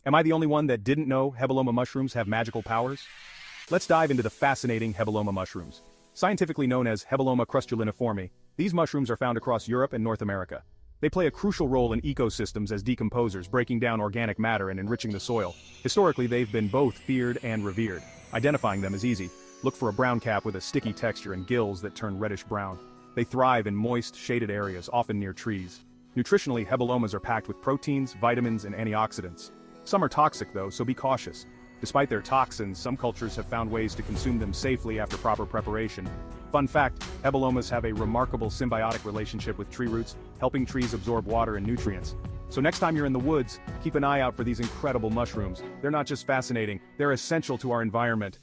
Am I the only one that didn't know Hebeloma mushrooms have magical powers? Let's dive into the fascinating Hebeloma mushrooms. Scientifically known as Hebeloma crustuliniforme, these mushrooms are found across Europe and North America. They play a crucial role in ecosystems as decomposers, breaking down organic matter and enriching the soil. Historically, they've been both feared and revered. Identifying them is easy. Look for a brown cap with a sticky texture and gills that turn reddish-brown. They thrive in moist, shaded areas, often near trees. Nutritionally, Hebelomas are packed with proteins, vitamins, and antioxidants. Some are toxic though, so be cautious. Despite their toxins, some cultures have found ways to consume them safely after proper preparation. Fun fact, Hebelomas have a remarkable symbiotic relationship with tree roots, helping trees absorb water and nutrients. So next time you're in the woods, keep an eye out for these incredible mushrooms. They're not just fascinating, they're essential to our environment.